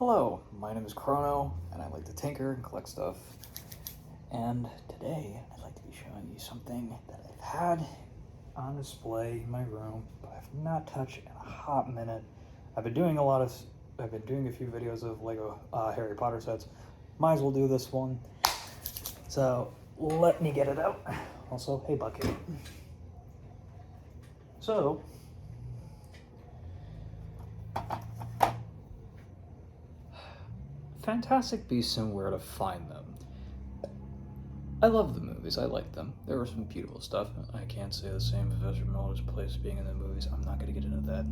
Hello, my name is Chrono, and I like to tinker and collect stuff. And today, I'd like to be showing you something that I've had on display in my room, but I've not touched in a hot minute. I've been doing a few videos of Lego Harry Potter sets. Might as well do this one. So, let me get it out. Also, hey Bucket. So, Fantastic Beasts and Where to Find Them. I love the movies, I like them. There was some beautiful stuff. I can't say the same of Professor Mulder's place being in the movies. I'm not going to get into that.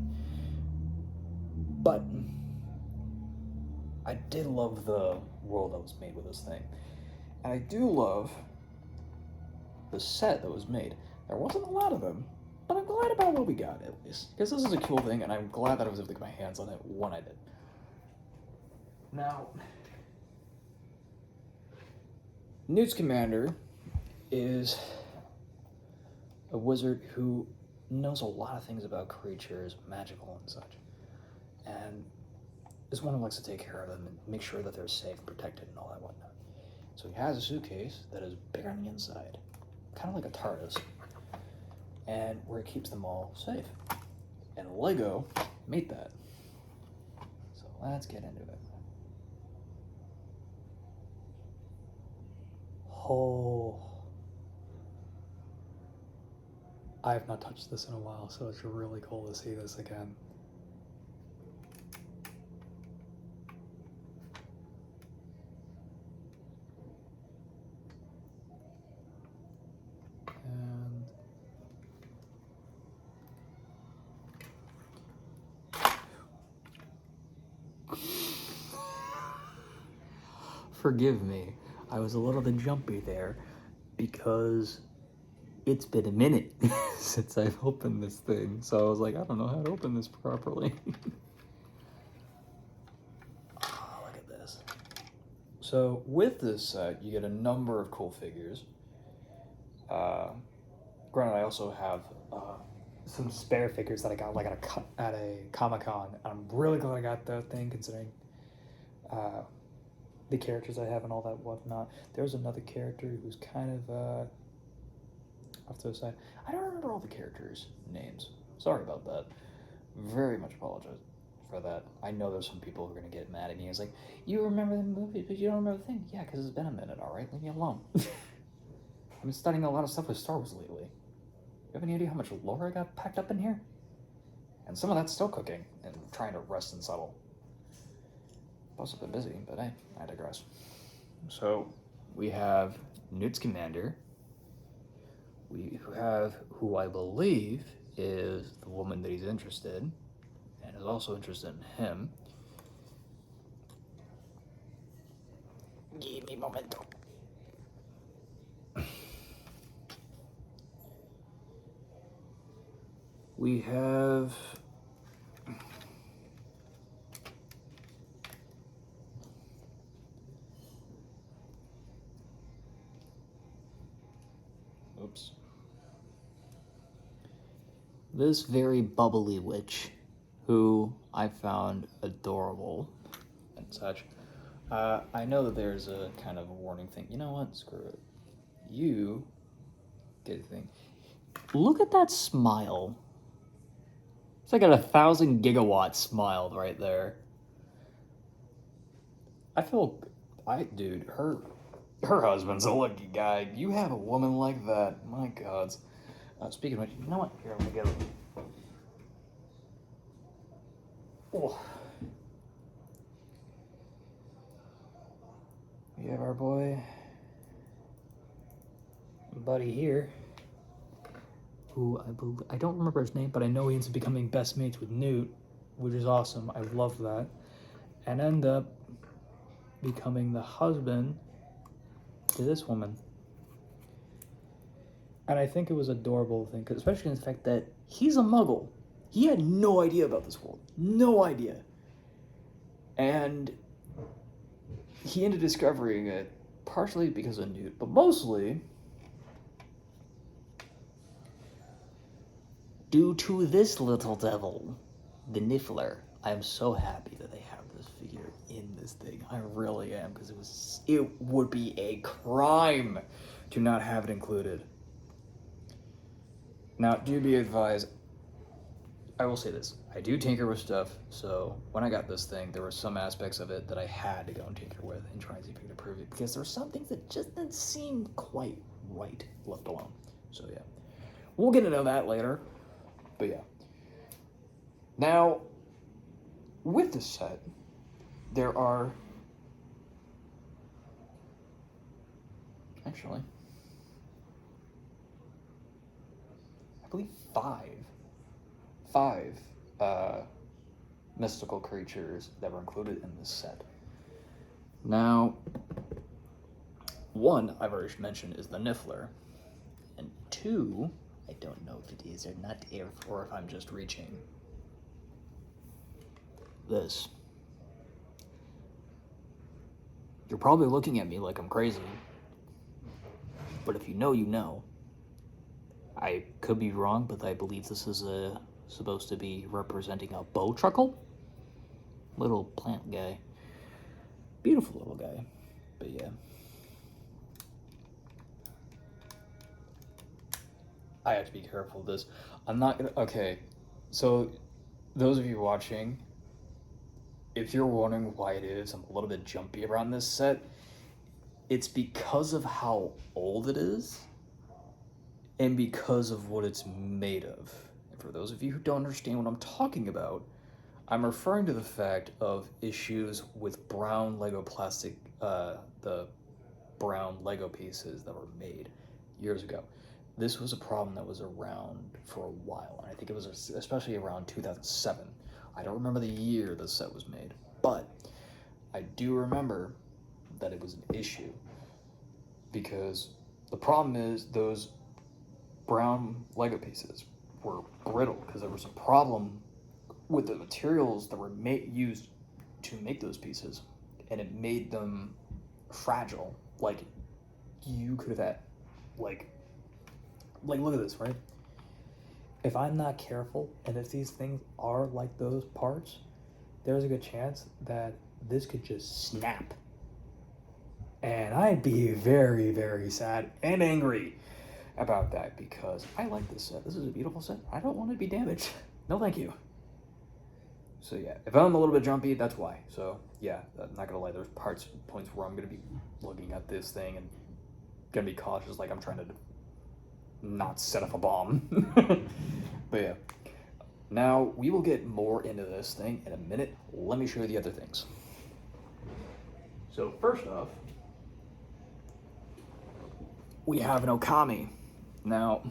But I did love the world that was made with this thing. And I do love the set that was made. There wasn't a lot of them, but I'm glad about what we got at least. Because this is a cool thing, and I'm glad that I was able to get my hands on it when I did. Now, Newt's commander is a wizard who knows a lot of things about creatures, magical and such, and is one who likes to take care of them and make sure that they're safe and protected and all that whatnot. So he has a suitcase that is big on the inside, kind of like a TARDIS, and where he keeps them all safe. And Lego made that. So let's get into it. Oh, I have not touched this in a while, so it's really cool to see this again. And forgive me, I was a little bit jumpy there because it's been a minute since I've opened this thing, so I was like, I don't know how to open this properly. Oh, look at this. So with this set, you get a number of cool figures. Granted, I also have some spare figures that I got like at a Comic-Con. I'm really glad I got that thing, considering the characters I have and all that whatnot. There's another character who's kind of off to the side. I don't remember all the characters' names. Sorry about that. Very much apologize for that. I know there's some people who are going to get mad at me. It's like, you remember the movie, but you don't remember the thing. Yeah, because it's been a minute, all right? Leave me alone. I've been studying a lot of stuff with Star Wars lately. You have any idea how much lore I got packed up in here? And some of that's still cooking and trying to rest and settle. Plus, I've been busy, but hey, I digress. So, we have Newt's commander. We have who I believe is the woman that he's interested in, and is also interested in him. Give me momento. We have this very bubbly witch, who I found adorable and such. I know that there's a kind of a warning thing. You know what? Screw it. You get a thing. Look at that smile. It's like a 1,000 gigawatt smile right there. Dude, her husband's a lucky guy. You have a woman like that. My God. Speaking of which, you know what? Here, let me get it. Oh. We have our boy, buddy here, who I don't remember his name, but I know he ends up becoming best mates with Newt, which is awesome. I love that. And end up becoming the husband to this woman. And I think it was adorable thing, because especially in the fact that he's a muggle. He had no idea about this world. No idea. And he ended up discovering it partially because of Newt, but mostly due to this little devil, the Niffler. I am so happy that they have this figure in in this thing. I really am, because it would be a crime to not have it included. Now, do be advised, I will say this, I do tinker with stuff, so when I got this thing, there were some aspects of it that I had to go and tinker with and try and see if I could improve it, because there were some things that just didn't seem quite right left alone. So yeah, we'll get into that later, but yeah. Now, with this set, there are, actually, I believe five mystical creatures that were included in this set. Now, one I've already mentioned is the Niffler, and two, I don't know if it is or not, or if I'm just reaching. This. You're probably looking at me like I'm crazy, but if you know, you know. I could be wrong, but I believe this is supposed to be representing a bow truckle. Little plant guy. Beautiful little guy. But yeah. I have to be careful with this. I'm not gonna... Okay, so those of you watching, if you're wondering why it is I'm a little bit jumpy around this set, it's because of how old it is and because of what it's made of. And for those of you who don't understand what I'm talking about, I'm referring to the fact of issues with brown Lego plastic, the brown Lego pieces that were made years ago. This was a problem that was around for a while, and I think it was especially around 2007. I don't remember the year the set was made, but I do remember that it was an issue because the problem is those brown Lego pieces were brittle because there was a problem with the materials that were used to make those pieces, and it made them fragile. Like, you could have had, like look at this, right? If I'm not careful, and if these things are like those parts, there's a good chance that this could just snap. And I'd be very, very sad and angry about that because I like this set. This is a beautiful set. I don't want it to be damaged. No, thank you. So yeah, if I'm a little bit jumpy, that's why. So yeah, I'm not gonna lie, there's points where I'm gonna be looking at this thing and gonna be cautious, like I'm trying to not set off a bomb. But yeah, now we will get more into this thing in a minute. Let me show you the other things. So first off, we have an Okami. Now,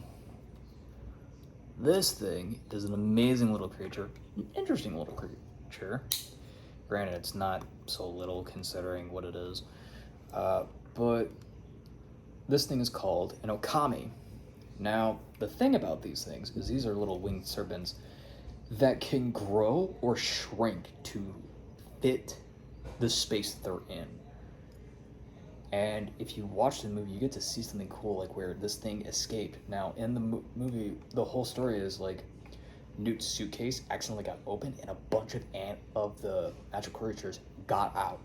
this thing is an amazing little creature, an interesting little creature. Granted, it's not so little considering what it is, but this thing is called an Okami. Now, the thing about these things is these are little winged serpents that can grow or shrink to fit the space that they're in. And if you watch the movie, you get to see something cool, like where this thing escaped. Now, in the movie, the whole story is like Newt's suitcase accidentally got opened and a bunch of the magical creatures got out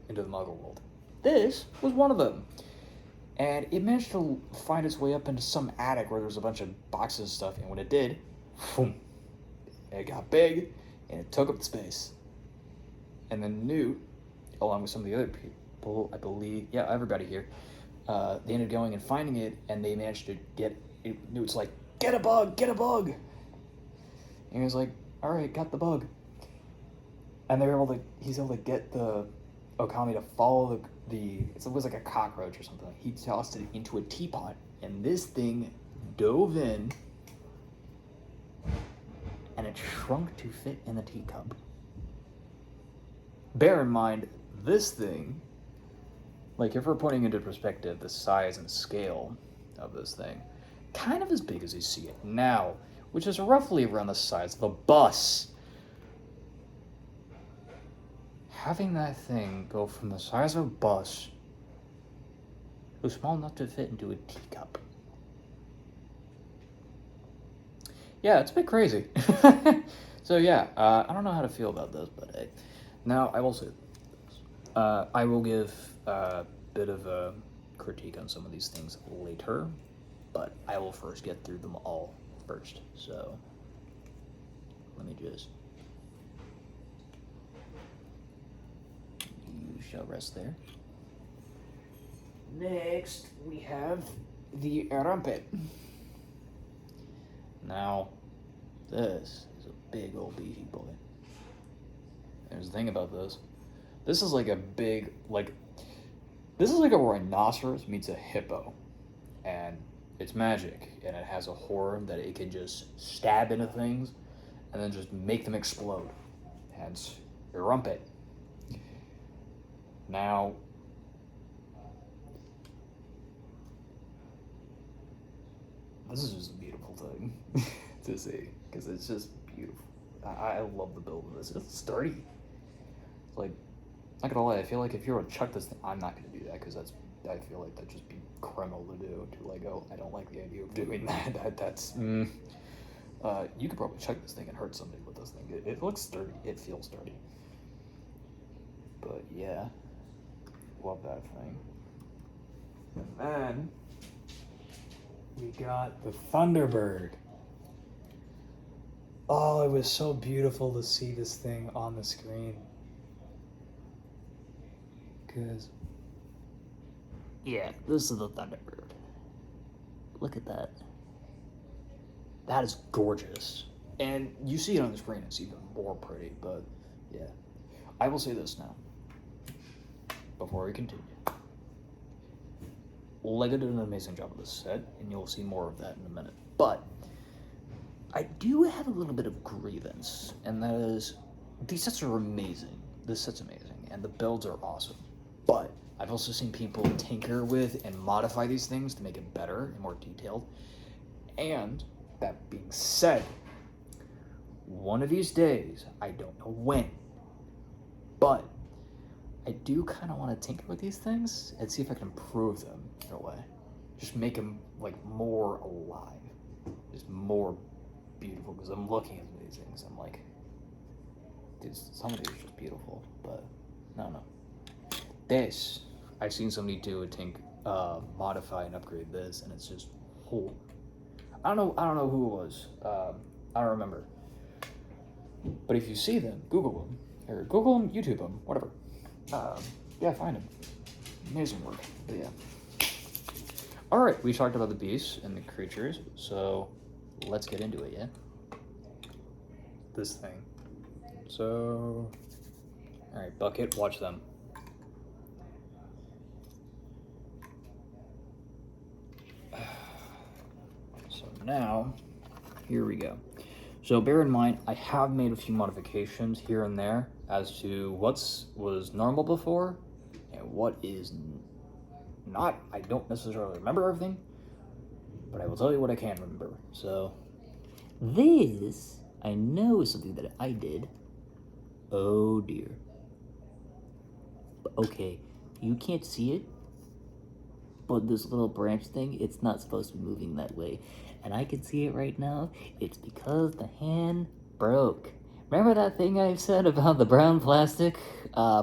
into the Muggle world. This was one of them. And it managed to find its way up into some attic where there was a bunch of boxes and stuff, and when it did, boom, it got big, and it took up the space. And then Newt, along with some of the other people, I believe, yeah, everybody here, they ended up going and finding it, and they managed to get it. Newt's like, get a bug, get a bug! And he was like, alright, got the bug. And he's able to get the Okami to follow it was like a cockroach or something. He tossed it into a teapot, and this thing dove in, and it shrunk to fit in the teacup. Bear in mind, this thing, like if we're putting into perspective the size and scale of this thing, kind of as big as you see it now, which is roughly around the size of a bus. Having that thing go from the size of a bus to small enough to fit into a teacup. Yeah, it's a bit crazy. So yeah, I don't know how to feel about this, but hey. Now, I will say this. I will give a bit of a critique on some of these things later, but I will first get through them all first. So let me just. You shall rest there. Next, we have the Rumpet. Now, this is a big old beefy boy. There's the thing about this. This is like a big, this is like a rhinoceros meets a hippo. And it's magic, and it has a horn that it can just stab into things and then just make them explode. Hence, Rumpet. Now, this is just a beautiful thing to see, because it's just beautiful. I love the build of this. It's sturdy. It's like, not gonna lie, I feel like if you were to chuck this thing, I'm not gonna do that, because I feel like that'd just be criminal to do. To like, oh, I don't like the idea of doing that. That's. You could probably chuck this thing and hurt somebody with this thing. It looks sturdy. It feels sturdy. But yeah, love that thing. And then we got the Thunderbird. Oh, it was so beautiful to see this thing on the screen. Because, yeah, this is the Thunderbird. Look at that. That is gorgeous. And you see it on the screen, it's even more pretty, but yeah. I will say this now, before we continue. LEGO did an amazing job of this set, and you'll see more of that in a minute. But I do have a little bit of grievance, and that is, these sets are amazing. This set's amazing, and the builds are awesome. But I've also seen people tinker with and modify these things to make it better and more detailed. And that being said, one of these days, I don't know when, but I do kind of want to tinker with these things and see if I can improve them in a way. Just make them like more alive, just more beautiful. Because I'm looking at these things, I'm like, dude, some of these are just beautiful. But no. This, I've seen somebody do modify and upgrade this, and it's just whole. I don't know who it was. I don't remember. But if you see them, Google them, YouTube them, whatever. Yeah, find them. Amazing work. But yeah. Alright, we talked about the beasts and the creatures, so let's get into it, yeah? This thing. So, alright, Bucket, watch them. So now, here we go. So bear in mind, I have made a few modifications here and there as to was normal before and what is not. I don't necessarily remember everything, but I will tell you what I can remember. So this, I know, is something that I did. Oh dear. Okay, you can't see it, but this little branch thing, it's not supposed to be moving that way. And I can see it right now. It's because the hand broke. Remember that thing I said about the brown plastic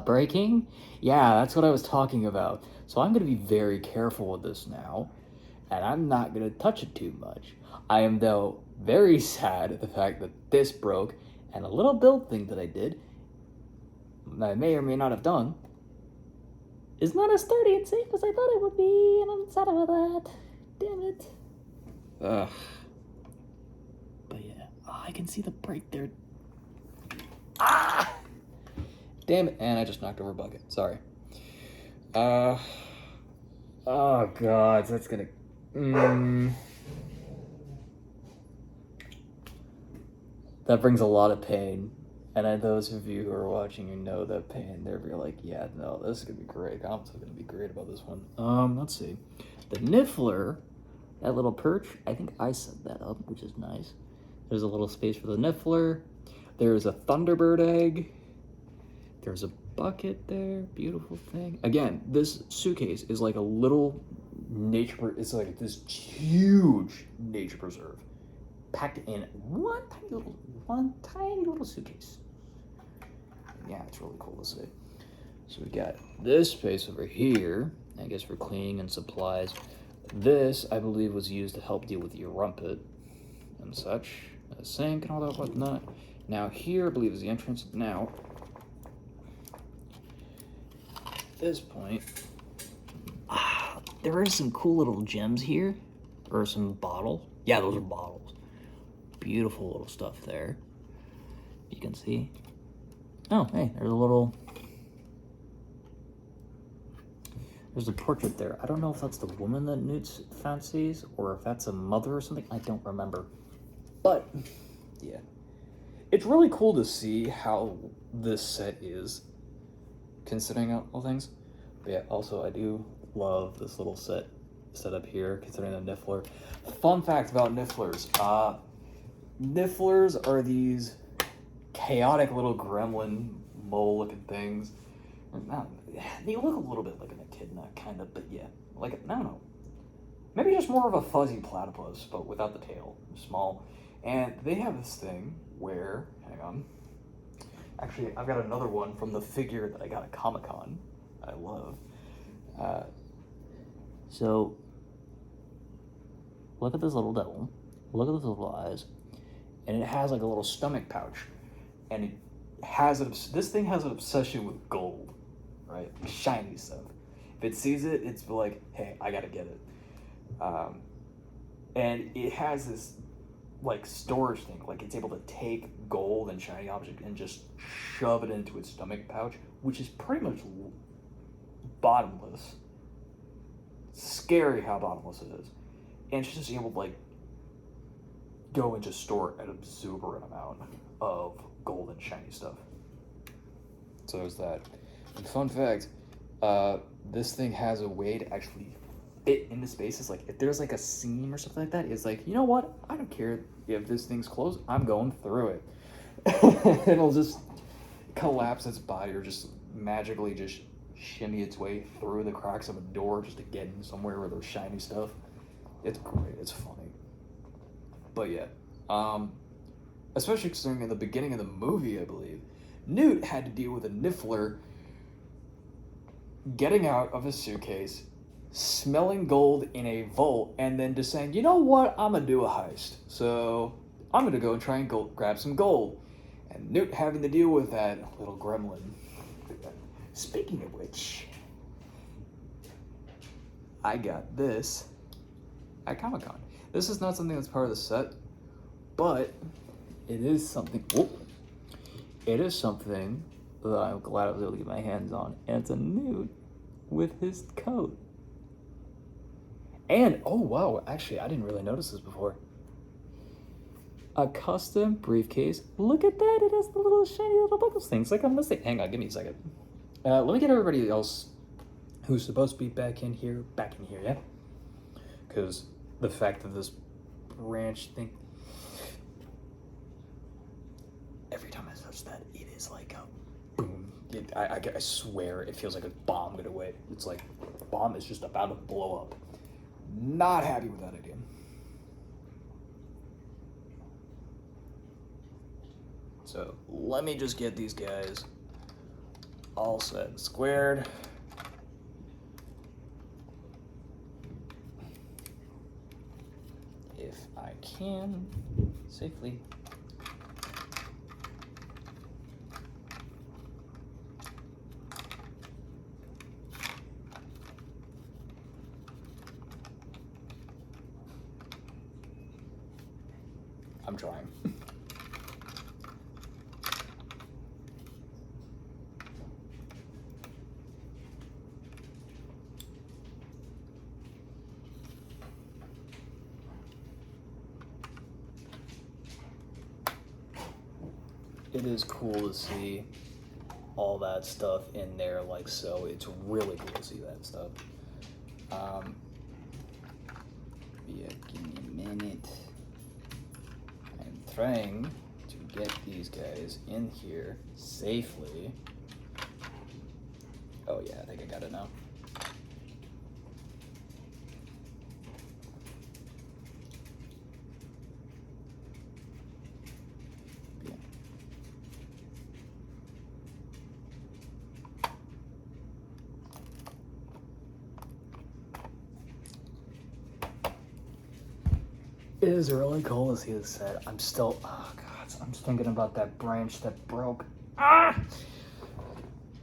breaking? Yeah, that's what I was talking about. So I'm going to be very careful with this now, and I'm not going to touch it too much. I am, though, very sad at the fact that this broke, and a little build thing that I did, that I may or may not have done, is not as sturdy and safe as I thought it would be, and I'm sad about that. Damn it. Ugh. But yeah, I can see the break there. Ah! Damn it, and I just knocked over a bucket. Sorry. Oh god, that's gonna... That brings a lot of pain. And those of you who are watching, you know that pain. They're like, yeah, no, this is gonna be great. I'm still gonna be great about this one. Let's see. The Niffler, that little perch, I think I set that up, which is nice. There's a little space for the Niffler. There's a Thunderbird egg. There's a bucket there. Beautiful thing. Again, this suitcase is like a little it's like this huge nature preserve packed in one tiny little suitcase. Yeah, it's really cool to see. So we got this space over here, I guess for cleaning and supplies. This, I believe, was used to help deal with your rumpet and such. A sink and all that whatnot. Now here, I believe, is the entrance. Now, at this point, there are some cool little gems here. Or some bottles. Yeah, those are bottles. Beautiful little stuff there. You can see. Oh, hey, there's a little... There's a portrait there. I don't know if that's the woman that Newt fancies, or if that's a mother or something. I don't remember. But, yeah. It's really cool to see how this set is, considering all things. But yeah, also I do love this little set up here, considering the Niffler. Fun fact about Nifflers. Nifflers are these chaotic little gremlin mole-looking things. They look a little bit like an echidna, kind of, but yeah. Like, I don't know. Maybe just more of a fuzzy platypus, but without the tail. Small. And they have this thing where, hang on. Actually, I've got another one from the figure that I got at Comic-Con. I love. So, look at this little devil. Look at those little eyes. And it has like a little stomach pouch. And it has this thing has an obsession with gold, right? Shiny stuff. If it sees it, it's like, hey, I gotta get it. And it has this like storage thing, like it's able to take gold and shiny object and just shove it into its stomach pouch, which is pretty much bottomless. Scary how bottomless it is. And she's just able to like go and just store an exuberant amount of gold and shiny stuff. So there's that. And fun fact, this thing has a way to actually fit into spaces. Like if there's like a seam or something like that, it's like, you know what? I don't care if this thing's closed, I'm going through it. It'll just collapse its body or just magically just shimmy its way through the cracks of a door just to get in somewhere where there's shiny stuff. It's great. It's funny. But yeah, especially considering in the beginning of the movie, I believe, Newt had to deal with a Niffler getting out of his suitcase, smelling gold in a vault, and then just saying, you know what, I'm gonna do a heist. So I'm gonna go and try and grab some gold. And Newt having to deal with that little gremlin. Speaking of which, I got this at Comic-Con. This is not something that's part of the set, but it is something. It is something that I'm glad I was able to get my hands on, and it's a Newt with his coat. And oh wow, actually I didn't really notice this before. A custom briefcase. Look at that! It has the little shiny little bubbles things. Like I'm gonna say, hang on, give me a second. Let me get everybody else who's supposed to be back in here, yeah? Because the fact that this branch thing, every time I touch that, it is like a boom. I swear, it feels like a bomb went away. It's like the bomb is just about to blow up. Not happy with that idea. So let me just get these guys all set and squared. If I can safely. I'm trying. It is cool to see all that stuff in there like so. It's really cool to see that stuff. Yeah, give me a minute. I'm trying to get these guys in here safely. Oh yeah, I think I got it now. is really cool to see this set. I'm still, oh god, I'm thinking about that branch that broke. Ah!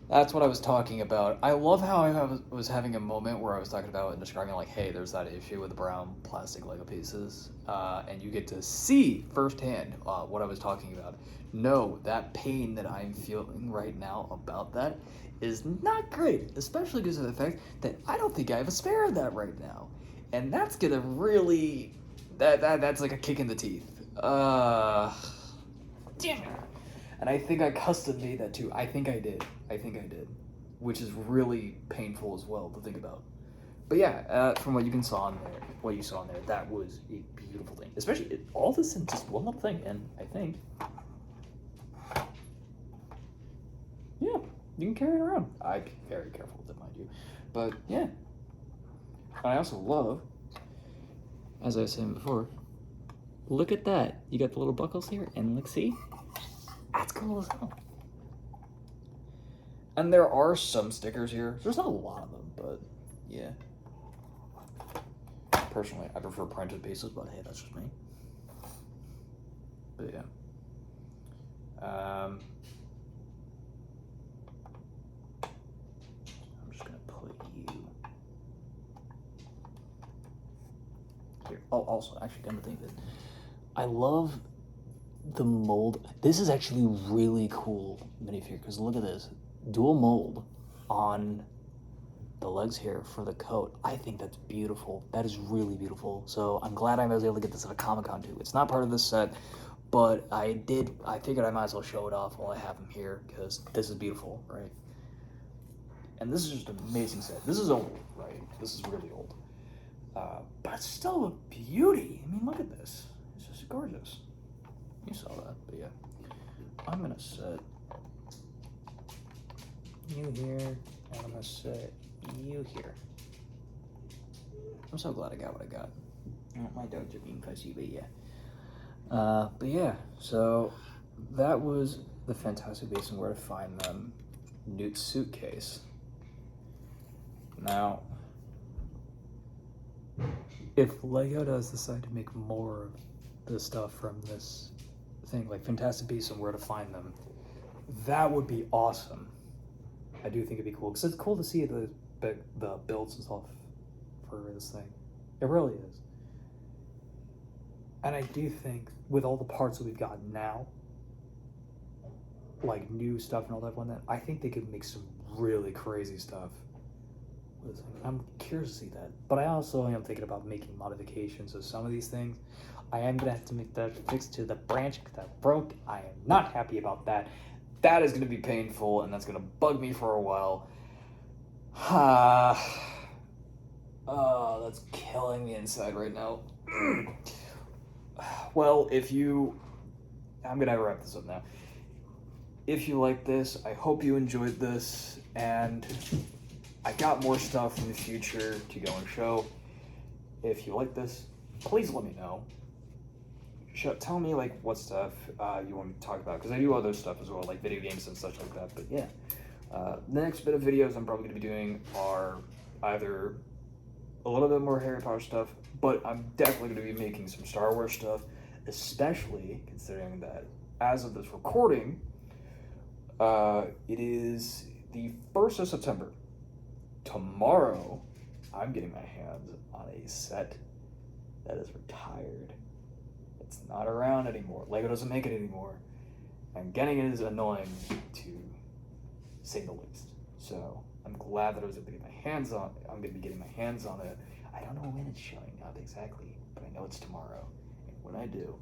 That's what I was talking about. I love how I was having a moment where I was talking about and describing, like, hey, there's that issue with the brown plastic Lego pieces, and you get to see firsthand what I was talking about. No, that pain that I'm feeling right now about that is not great, especially because of the fact that I don't think I have a spare of that right now, and that's gonna really that's like a kick in the teeth. Damn it. And I think I custom made that too. I think I did. Which is really painful as well to think about. But yeah, from what you saw in there, that was a beautiful thing. Especially all this in just one little thing. And I think, yeah, you can carry it around. I'd be very careful with it, mind you. But yeah, I also love, as I was saying before, look at that. You got the little buckles here, and look, see? That's cool as hell. And there are some stickers here. There's not a lot of them, but yeah. Personally, I prefer printed pieces, but hey, that's just me. But yeah. I'm just gonna put you here. Oh, also, actually, come to think of it, I love the mold. This is actually really cool minifigure, because look at this. Dual mold on the legs here for the coat. I think that's beautiful. That is really beautiful. So I'm glad I was able to get this at a Comic-Con too. It's not part of this set, but I figured I might as well show it off while I have him here, because this is beautiful, right? And this is just an amazing set. This is old, right? This is really old. But it's still a beauty. I mean, look at this. It's just gorgeous. You saw that, but yeah. I'm gonna set you here, and I'm gonna set you here. I'm so glad I got what I got. My dogs are being fussy, but yeah. But yeah, so that was the Fantastic Beasts and Where to Find Them Newt suitcase. Now, if Lego does decide to make more of the stuff from this thing, like Fantastic Beasts and Where to Find Them, that would be awesome. I do think it'd be cool, because it's cool to see the builds and stuff for this thing. It really is. And I do think with all the parts that we've got now, like new stuff and all that one, I think they could make some really crazy stuff. I'm curious to see that. But I also am thinking about making modifications of some of these things. I am gonna have to make that fix to the branch that broke. I am not happy about that. That is going to be painful, and that's going to bug me for a while. Oh, that's killing me inside right now. Well, I'm going to wrap this up now. If you like this, I hope you enjoyed this, and I got more stuff in the future to go and show. If you like this, please let me know. Tell me like what stuff you want me to talk about, because I do other stuff as well, like video games and such like that. But yeah, the next bit of videos I'm probably going to be doing are either a little bit more Harry Potter stuff, but I'm definitely going to be making some Star Wars stuff, especially considering that as of this recording, it is the 1st of September. Tomorrow, I'm getting my hands on a set that is retired. It's not around anymore. Lego doesn't make it anymore. And getting it is annoying, to say the least. So I'm glad that I was able to get my hands on it. I'm going to be getting my hands on it. I don't know when it's showing up exactly, but I know it's tomorrow. And when I do,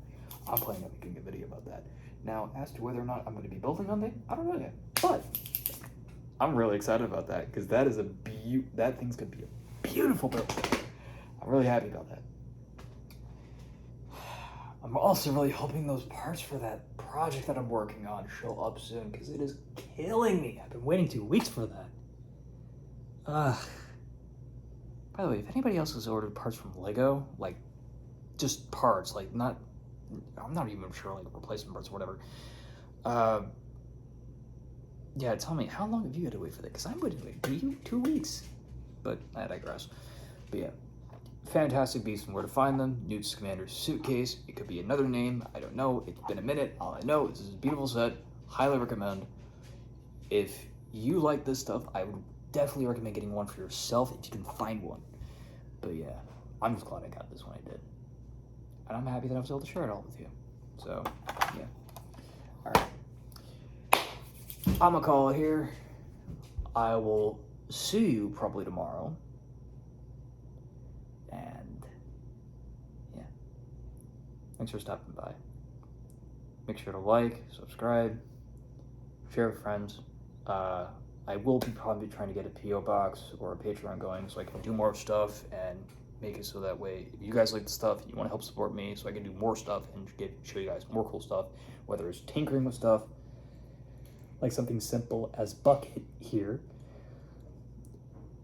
I'm planning on making a video about that. Now, as to whether or not I'm going to be building on it, I don't know yet. But I'm really excited about that, because that is that thing's going to be a beautiful build. I'm really happy about that. I'm also really hoping those parts for that project that I'm working on show up soon, because it is killing me. I've been waiting 2 weeks for that. By the way, if anybody else has ordered parts from Lego, like just parts, like I'm not even sure, like replacement parts or whatever. Yeah, tell me, how long have you had to wait for that? Because I'm waiting 2 weeks. But I digress. But yeah. Fantastic Beasts and where to find them. Newt's Commander's Suitcase. It could be another name. I don't know. It's been a minute. All I know is this is a beautiful set. Highly recommend. If you like this stuff, I would definitely recommend getting one for yourself if you can find one. But yeah, I'm just glad I got this one I did. And I'm happy that I was able to share it all with you. So, yeah. Alright. I'm gonna call it here. I will see you probably tomorrow. And, yeah. Thanks for stopping by. Make sure to like, subscribe, share with friends. I will be probably trying to get a P.O. box or a Patreon going so I can do more stuff and make it so that way if you guys like the stuff, you want to help support me so I can do more stuff and show you guys more cool stuff, whether it's tinkering with stuff, like something simple as Bucket here,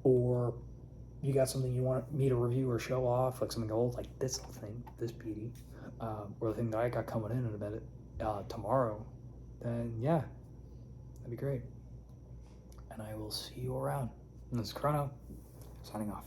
or you got something you want me to review or show off, like something old, like this thing, this beauty, or the thing that I got coming in a minute, tomorrow, then yeah, that'd be great. And I will see you around. And this is Chrono, signing off.